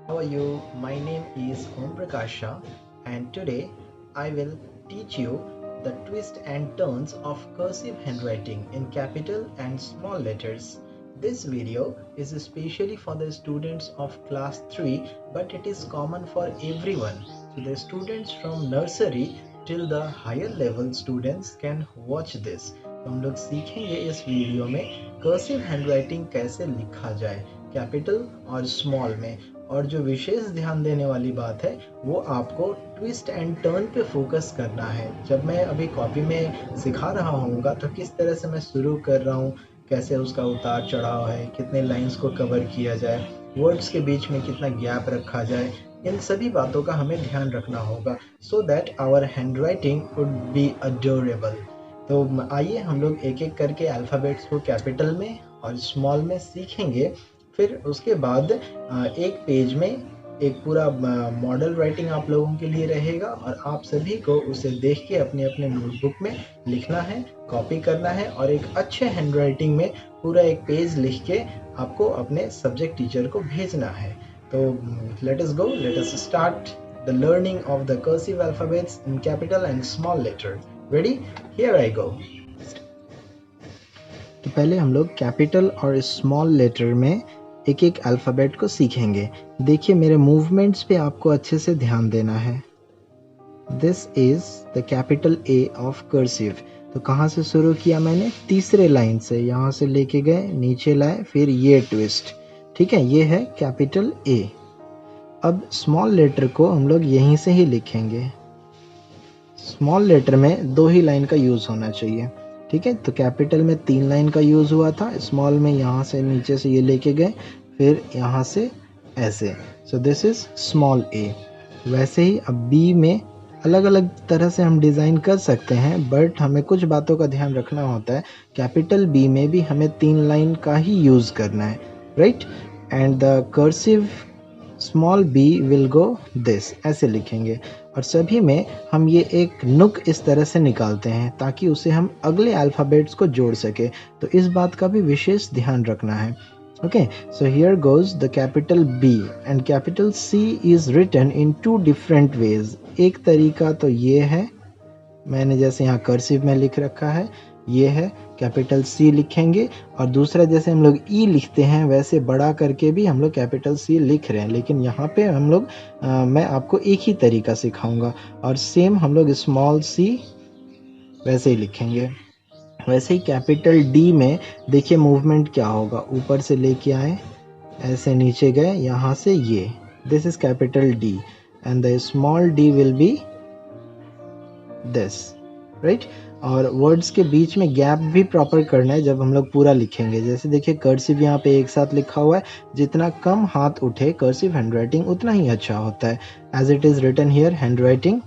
How are you? My name is Om Prakasha, and today I will teach you the twists and turns of cursive handwriting in capital and small letters. This video is especially for the students of class 3, but it is common for everyone. So the students from nursery till the higher level students can watch this. तो हम लोग सीखेंगे इस video में cursive handwriting कैसे लिखा जाए capital और स्मॉल में। और जो विशेष ध्यान देने वाली बात है वो आपको ट्विस्ट एंड टर्न पे फोकस करना है। जब मैं अभी कॉपी में सिखा रहा हूँगा तो किस तरह से मैं शुरू कर रहा हूँ, कैसे उसका उतार चढ़ाव है, कितने लाइंस को कवर किया जाए, वर्ड्स के बीच में कितना गैप रखा जाए, इन सभी बातों का हमें ध्यान रखना होगा so that our hand writing would be adorable. तो आइए हम लोग एक एक करके अल्फ़ाबेट्स को कैपिटल में और स्मॉल में सीखेंगे। फिर उसके बाद एक पेज में एक पूरा मॉडल राइटिंग आप लोगों के लिए रहेगा और आप सभी को उसे देख के अपने अपने नोटबुक में लिखना है, कॉपी करना है और एक अच्छे हैंड राइटिंग में पूरा एक पेज लिख के आपको अपने सब्जेक्ट टीचर को भेजना है। तो let us go, let us start the learning of the cursive alphabets in capital and small letter. Ready? Here I go. तो पहले हम लोग कैपिटल और स्मॉल लेटर में एक एक अल्फ़ाबेट को सीखेंगे। देखिए मेरे मूवमेंट्स पे आपको अच्छे से ध्यान देना है। This is the capital A of cursive. तो कहाँ से शुरू किया मैंने? तीसरे लाइन से, यहाँ से लेके गए, नीचे लाए, फिर ये ट्विस्ट। ठीक है, ये है कैपिटल ए। अब स्मॉल लेटर को हम लोग यहीं से ही लिखेंगे। स्मॉल लेटर में 2 ही लाइन का यूज़ होना चाहिए। ठीक है, तो कैपिटल में 3 लाइन का यूज़ हुआ था, स्मॉल में यहाँ से नीचे से ये लेके गए, फिर यहाँ से ऐसे। सो दिस इज़ स्मॉल ए। वैसे ही अब बी में अलग अलग तरह से हम डिज़ाइन कर सकते हैं, बट हमें कुछ बातों का ध्यान रखना होता है। कैपिटल बी में भी हमें 3 लाइन का ही यूज़ करना है, right? And the cursive small B will go this, ऐसे लिखेंगे। और सभी में हम ये एक नुक इस तरह से निकालते हैं ताकि उसे हम अगले अल्फ़ाबेट्स को जोड़ सके। तो इस बात का भी विशेष ध्यान रखना है। Okay, so here goes the capital B and capital C is written in 2 different ways. एक तरीका तो ये है, मैंने जैसे यहाँ कर्सिव में लिख रखा है, ये है कैपिटल सी लिखेंगे। और दूसरा जैसे हम लोग ई लिखते हैं वैसे बड़ा करके भी हम लोग कैपिटल सी लिख रहे हैं, लेकिन यहाँ पे हम लोग मैं आपको एक ही तरीका सिखाऊंगा। और सेम हम लोग स्मॉल सी वैसे ही लिखेंगे। वैसे ही कैपिटल डी में देखिए मूवमेंट क्या होगा, ऊपर से लेके आए, ऐसे नीचे गए, यहाँ से ये, this is capital D and the small D will be this, right? और वर्ड्स के बीच में गैप भी प्रॉपर करना है जब हम लोग पूरा लिखेंगे। जैसे देखिए कर्सिव यहाँ पे एक साथ लिखा हुआ है, जितना कम हाथ उठे कर्सिव हैंडराइटिंग उतना ही अच्छा होता है। As it is written here handwriting,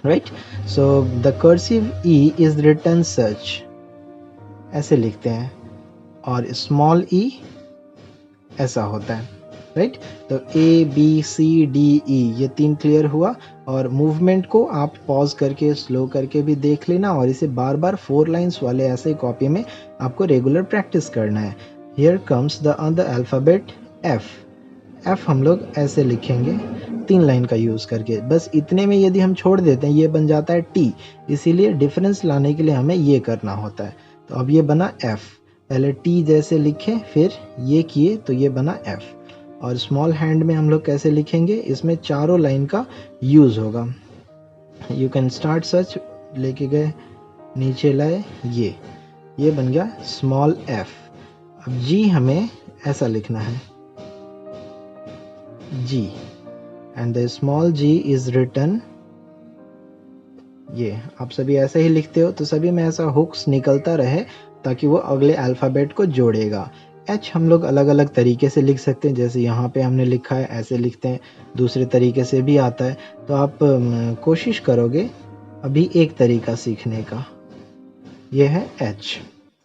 right? So the cursive E is written such, ऐसे लिखते हैं, और स्मॉल ई ऐसा होता है, राइट? तो A B C D E ये 3 क्लियर हुआ। और मूवमेंट को आप पॉज करके स्लो करके भी देख लेना, और इसे बार बार 4 लाइन्स वाले ऐसे कॉपी में आपको रेगुलर प्रैक्टिस करना है। Here comes the alphabet F. F हम लोग ऐसे लिखेंगे 3 लाइन का यूज़ करके। बस इतने में यदि हम छोड़ देते हैं ये बन जाता है टी, इसीलिए डिफरेंस लाने के लिए हमें ये करना होता है। तो अब ये बना एफ, पहले टी जैसे लिखे फिर ये किए तो ये बना एफ। और स्मॉल हैंड में हम लोग कैसे लिखेंगे, इसमें चारों लाइन का यूज़ होगा। यू कैन स्टार्ट सच, लेके गए, नीचे लाए, ये बन गया स्मॉल एफ। अब जी हमें ऐसा लिखना है, G, and the small G is written ये। आप सभी ऐसे ही लिखते हो तो सभी में ऐसा हुक्स निकलता रहे ताकि वो अगले अल्फ़ाबेट को जोड़ेगा। एच हम लोग अलग अलग तरीके से लिख सकते हैं, जैसे यहाँ पे हमने लिखा है ऐसे लिखते हैं, दूसरे तरीके से भी आता है। तो आप कोशिश करोगे अभी एक तरीका सीखने का, ये है एच,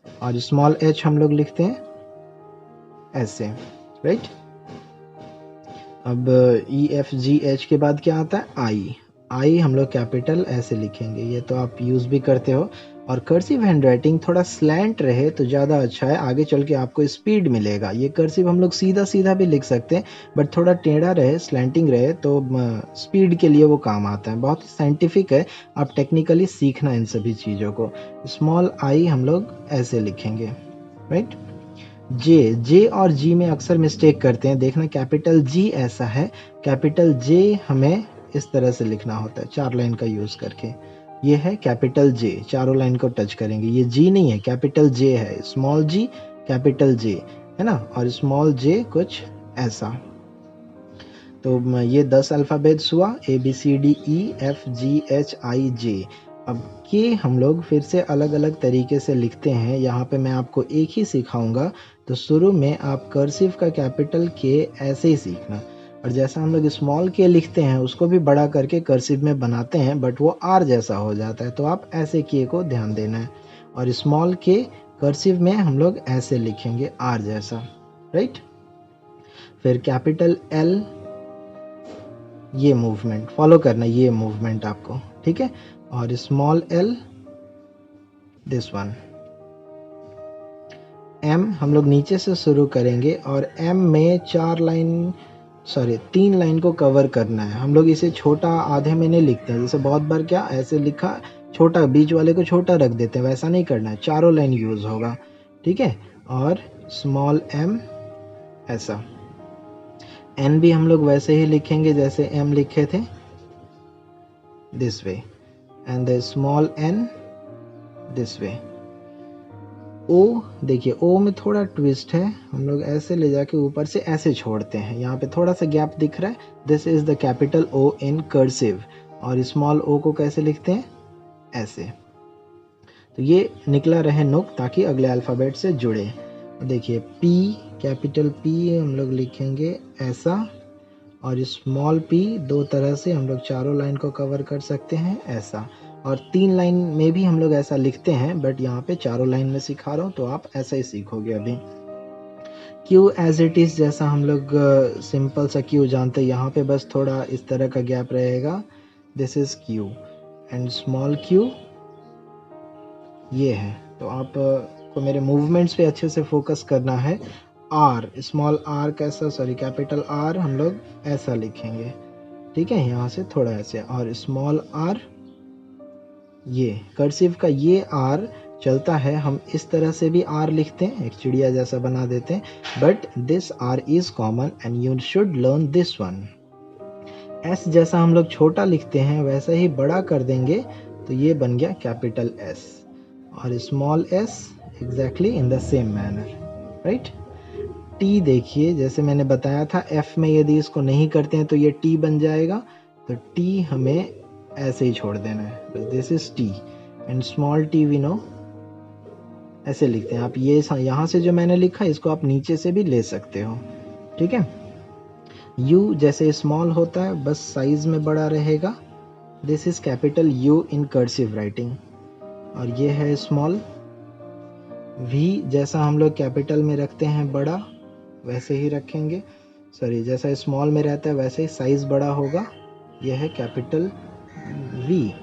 और स्मॉल एच हम लोग लिखते हैं ऐसे, राइट? अब ई एफ जी एच के बाद क्या आता है? आई। आई हम लोग कैपिटल ऐसे लिखेंगे, ये तो आप यूज़ भी करते हो, और कर्सिव हैंडराइटिंग थोड़ा स्लैंट रहे तो ज़्यादा अच्छा है, आगे चल के आपको स्पीड मिलेगा। ये कर्सिव हम लोग सीधा सीधा भी लिख सकते हैं, बट थोड़ा टेढ़ा रहे, स्लैंटिंग रहे तो स्पीड के लिए वो काम आता है। बहुत ही साइंटिफिक है, आप टेक्निकली सीखना इन सभी चीज़ों को। स्मॉल आई हम लोग ऐसे लिखेंगे, राइट। जे और जी में अक्सर मिस्टेक करते हैं, देखना कैपिटल जी ऐसा है, कैपिटल जे हमें इस तरह से लिखना होता है 4 लाइन का यूज़ करके। ये है कैपिटल जे, चारों लाइन को टच करेंगे। ये जी नहीं है, कैपिटल जे है, स्मॉल जी कैपिटल जे, है ना। और स्मॉल जे कुछ ऐसा। तो ये 10 अल्फ़ाबेट्स हुआ, ABCDEFGHIJ। अब ये हम लोग फिर से अलग अलग तरीके से लिखते हैं। यहाँ पे मैं आपको एक ही सिखाऊंगा। तो शुरू में आप कर्सिव का कैपिटल के ऐसे ही सीखना, और जैसा हम लोग स्मॉल के लिखते हैं उसको भी बड़ा करके कर्सिव में बनाते हैं, बट वो आर जैसा हो जाता है, तो आप ऐसे के को ध्यान देना है। और स्मॉल के कर्सिव में हम लोग ऐसे लिखेंगे आर जैसा, राइट। फिर कैपिटल एल, ये मूवमेंट फॉलो करना, ये मूवमेंट आपको, ठीक है। और small L this one. M हम लोग नीचे से शुरू करेंगे और एम में 3 लाइन को कवर करना है। हम लोग इसे छोटा आधे में नहीं लिखते हैं, जैसे बहुत बार क्या ऐसे लिखा, छोटा बीच वाले को छोटा रख देते हैं, वैसा नहीं करना है, चारों लाइन यूज होगा, ठीक है। और स्मॉल एम ऐसा। एन भी हम लोग वैसे ही लिखेंगे जैसे एम लिखे थे, this way, and the small N this way. O देखिए, ओ में थोड़ा ट्विस्ट है, हम लोग ऐसे ले जाके ऊपर से ऐसे छोड़ते हैं, यहाँ पे थोड़ा सा गैप दिख रहा है। This is the capital O in cursive. और स्मॉल ओ को कैसे लिखते हैं, ऐसे। तो ये निकला रहे नुक, ताकि अगले अल्फ़ाबेट से जुड़े। देखिए पी, कैपिटल पी हम लोग लिखेंगे ऐसा, और स्मॉल पी दो तरह से हम लोग चारों लाइन को कवर कर सकते हैं ऐसा। और 3 लाइन में भी हम लोग ऐसा लिखते हैं, बट यहाँ पे चारों लाइन में सिखा रहा हूँ, तो आप ऐसा ही सीखोगे अभी। क्यू एज इट इज, जैसा हम लोग सिंपल सा क्यू जानते हैं, यहाँ पे बस थोड़ा इस तरह का गैप रहेगा। This is Q, and small Q ये है। तो आप को मेरे मूवमेंट्स पे अच्छे से फोकस करना है। आर, स्मॉल आर कैसा, सॉरी कैपिटल आर हम लोग ऐसा लिखेंगे, ठीक है, यहाँ से थोड़ा ऐसे। और स्मॉल आर, ये कर्सिव का ये आर चलता है, हम इस तरह से भी आर लिखते हैं, एक चिड़िया जैसा बना देते हैं, but this R is common and you should learn this one. S जैसा हम लोग छोटा लिखते हैं, वैसा ही बड़ा कर देंगे, तो ये बन गया कैपिटल एस। और small S exactly in the same manner, right. T देखिए, जैसे मैंने बताया था, एफ में यदि इसको नहीं करते हैं तो ये टी बन जाएगा, तो टी हमें ऐसे ही छोड़ देना है, बस this is T. And small T we know ऐसे लिखते हैं आप। ये यहाँ से जो मैंने लिखा इसको आप नीचे से भी ले सकते हो, ठीक है। यू जैसे स्मॉल होता है, बस साइज में बड़ा रहेगा, this is capital you in cursive writing. और ये है स्मॉल। वी जैसा हम लोग कैपिटल में रखते हैं बड़ा, वैसे ही रखेंगे, सॉरी जैसा स्मॉल में रहता है वैसे ही साइज बड़ा होगा, यह है कैपिटल वी।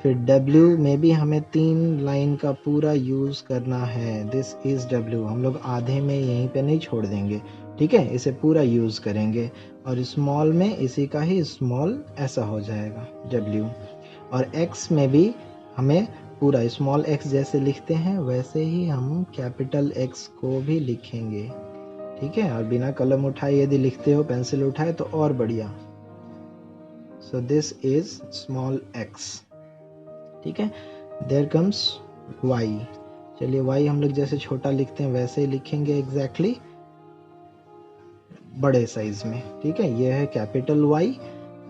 फिर W में भी हमें 3 लाइन का पूरा यूज करना है, दिस इज W, हम लोग आधे में यहीं पे नहीं छोड़ देंगे, ठीक है, इसे पूरा यूज करेंगे। और स्मॉल में इसी का ही स्मॉल ऐसा हो जाएगा W। और X में भी हमें पूरा स्मॉल x जैसे लिखते हैं वैसे ही हम कैपिटल X को भी लिखेंगे, ठीक है। और बिना कलम उठाए यदि लिखते हो, पेंसिल उठाए तो और बढ़िया। So this is small x, ठीक है। देयर कम्स y, चलिए y हम लोग जैसे छोटा लिखते हैं वैसे ही लिखेंगे एग्जैक्टली बड़े साइज में, ठीक है। ये है capital Y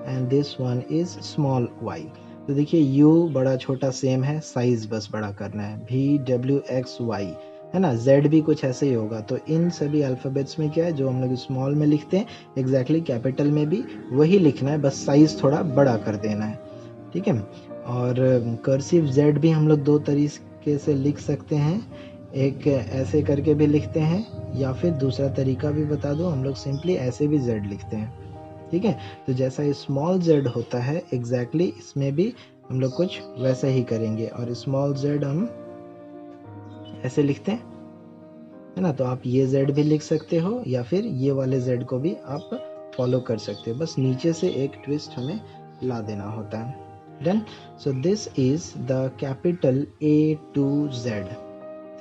and this one is small y। तो देखिए U बड़ा छोटा सेम है, साइज बस बड़ा करना है, VWXY, है ना। Z भी कुछ ऐसे ही होगा। तो इन सभी अल्फ़ाबेट्स में क्या है, जो हम लोग स्मॉल में लिखते हैं एग्जैक्टली कैपिटल में भी वही लिखना है, बस साइज थोड़ा बड़ा कर देना है, ठीक है। और कर्सिव Z भी हम लोग 2 तरीके से लिख सकते हैं, एक ऐसे करके भी लिखते हैं, या फिर दूसरा तरीका भी बता दो, हम लोग सिंपली ऐसे भी Z लिखते हैं, ठीक है। तो जैसा स्मॉल z होता है एग्जैक्टली इसमें भी हम लोग कुछ वैसा ही करेंगे। और स्मॉल z हम ऐसे लिखते हैं, है ना। तो आप ये z भी लिख सकते हो या फिर ये वाले z को भी आप फॉलो कर सकते हो, बस नीचे से एक ट्विस्ट हमें ला देना होता है। Done. So this is the capital A to Z।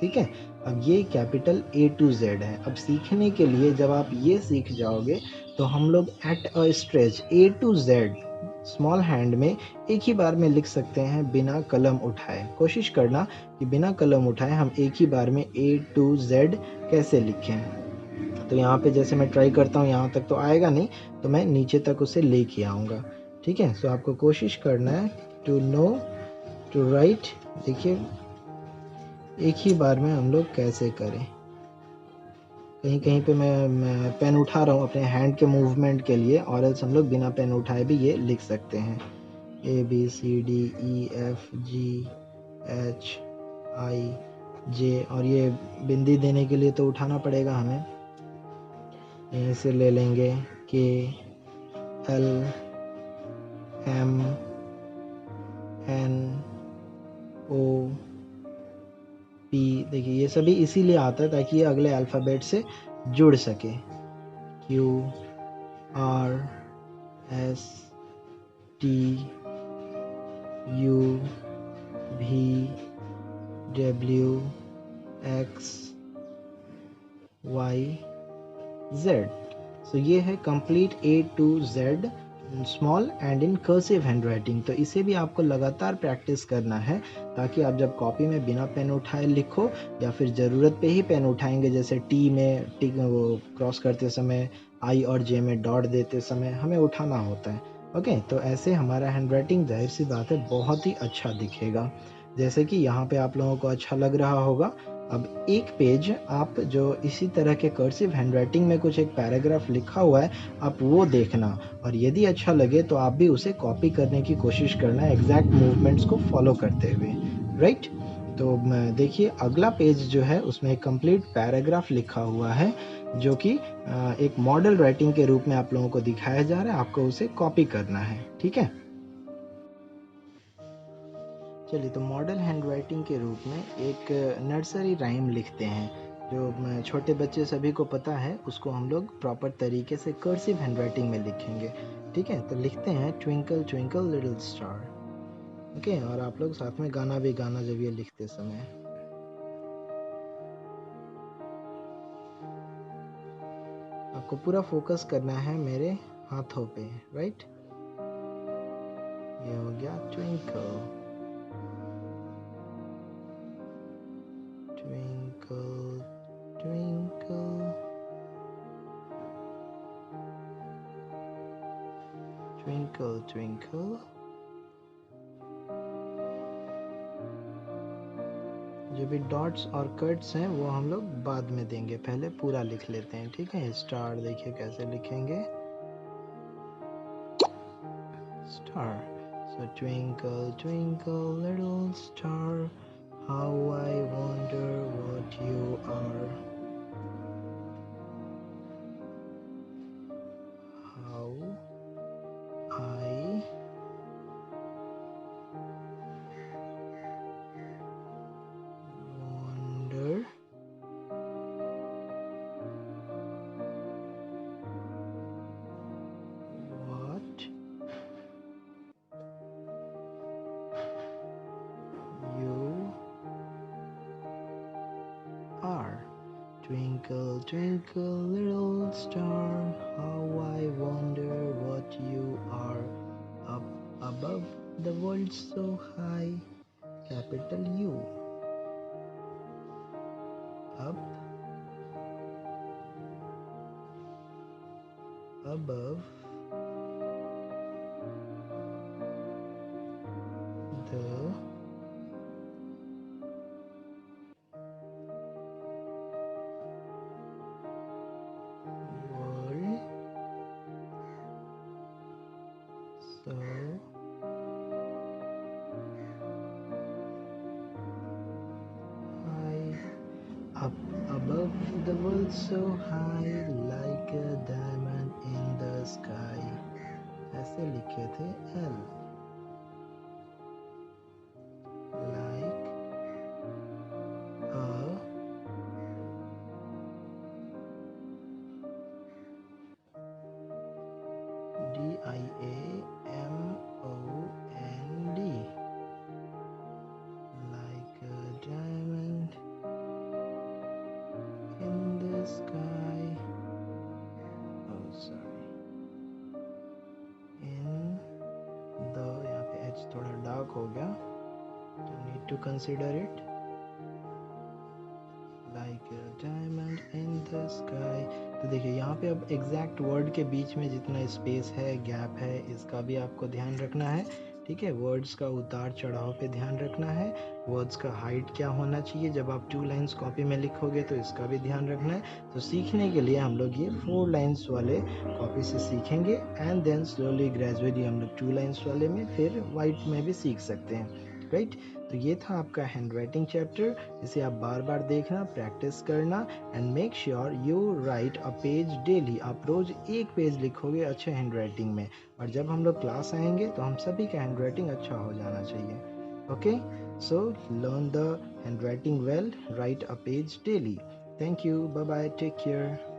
ठीक है, अब ये कैपिटल A to Z है। अब सीखने के लिए जब आप ये सीख जाओगे तो हम लोग at a stretch A to Z small hand में एक ही बार में लिख सकते हैं बिना कलम उठाए। कोशिश करना कि बिना कलम उठाए हम एक ही बार में A to Z कैसे लिखें। तो यहाँ पे जैसे मैं ट्राई करता हूँ, यहाँ तक तो आएगा नहीं, तो मैं नीचे तक उसे लेके आऊँगा। ठीक है, सो आपको कोशिश करना है टू नो टू राइट। देखिए एक ही बार में हम लोग कैसे करें। कहीं कहीं पे मैं पेन उठा रहा हूँ अपने हैंड के मूवमेंट के लिए, और एल्स हम लोग बिना पेन उठाए भी ये लिख सकते हैं। ABCDEFGHIJ, और ये बिंदी देने के लिए तो उठाना पड़ेगा हमें। यहीं से ले लेंगे KLMNOP। देखिए ये सभी इसीलिए आता है ताकि ये अगले अल्फ़ाबेट से जुड़ सके। QRSTUVWXYZ। सो ये है complete A to Z small and in cursive hand writing. तो इसे भी आपको लगातार प्रैक्टिस करना है ताकि आप जब कॉपी में बिना पेन उठाए लिखो या फिर ज़रूरत पे ही पेन उठाएंगे, जैसे टी में टिक वो क्रॉस करते समय, आई और जे में डॉट देते समय हमें उठाना होता है। ओके, तो ऐसे हमारा हैंड राइटिंग जाहिर सी बात है बहुत ही अच्छा दिखेगा, जैसे कि यहाँ पे आप लोगों को अच्छा लग रहा होगा। अब एक पेज आप जो इसी तरह के कर्सिव हैंडराइटिंग में कुछ एक पैराग्राफ लिखा हुआ है आप वो देखना, और यदि अच्छा लगे तो आप भी उसे कॉपी करने की कोशिश करना एग्जैक्ट मूवमेंट्स को फॉलो करते हुए, राइट। तो देखिए अगला पेज जो है उसमें एक कंप्लीट पैराग्राफ लिखा हुआ है जो कि एक मॉडल राइटिंग के रूप में आप लोगों को दिखाया जा रहा है, आपको उसे कॉपी करना है। ठीक है, चलिए तो मॉडल हैंडराइटिंग के रूप में एक नर्सरी राइम लिखते हैं जो छोटे बच्चे सभी को पता है, उसको हम लोग प्रॉपर तरीके से कर्सिव हैंडराइटिंग में लिखेंगे। ठीक है, तो लिखते हैं twinkle twinkle little star. Okay, और आप लोग साथ में गाना भी गाना जब ये लिखते समय। आपको पूरा फोकस करना है मेरे हाथों पे, राइट। ये हो गया twinkle twinkle twinkle twinkle twinkle. जो भी डॉट्स और कट्स हैं वो हम लोग बाद में देंगे, पहले पूरा लिख लेते हैं। ठीक है, स्टार देखिए कैसे लिखेंगे, star. So twinkle twinkle little star, how I wonder what you are, how I wonder what you are. Twinkle, twinkle, little star, how I wonder what you are. Up above the world so high, capital U. Up above the world so high. Up above the world so high, like a diamond in the sky. ऐसे लिखे थे L। DIAMOND, like a diamond in the sky. Oh sorry, in the, यहाँ पे H थोड़ा dark हो गया, you need to consider it, like a diamond in the sky। तो देखिए यहाँ पे अब एग्जैक्ट वर्ड के बीच में जितना स्पेस है, गैप है, इसका भी आपको ध्यान रखना है। ठीक है, वर्ड्स का उतार चढ़ाव पे ध्यान रखना है। वर्ड्स का हाइट क्या होना चाहिए, जब आप 2 लाइंस कॉपी में लिखोगे तो इसका भी ध्यान रखना है। तो सीखने के लिए हम लोग ये 4 लाइंस वाले कॉपी से सीखेंगे, एंड देन स्लोली ग्रेजुअली हम लोग 2 लाइंस वाले में, फिर वाइट में भी सीख सकते हैं। राइट, तो ये था आपका हैंड राइटिंग चैप्टर। इसे आप बार बार देखना, प्रैक्टिस करना, and make sure you right a page daily. आप रोज एक पेज लिखोगे अच्छे हैंड राइटिंग में, और जब हम लोग क्लास आएंगे तो हम सभी का हैंड राइटिंग अच्छा हो जाना चाहिए। Okay, so learn the hand writing well, write a page daily. Thank you, bye bye, take care.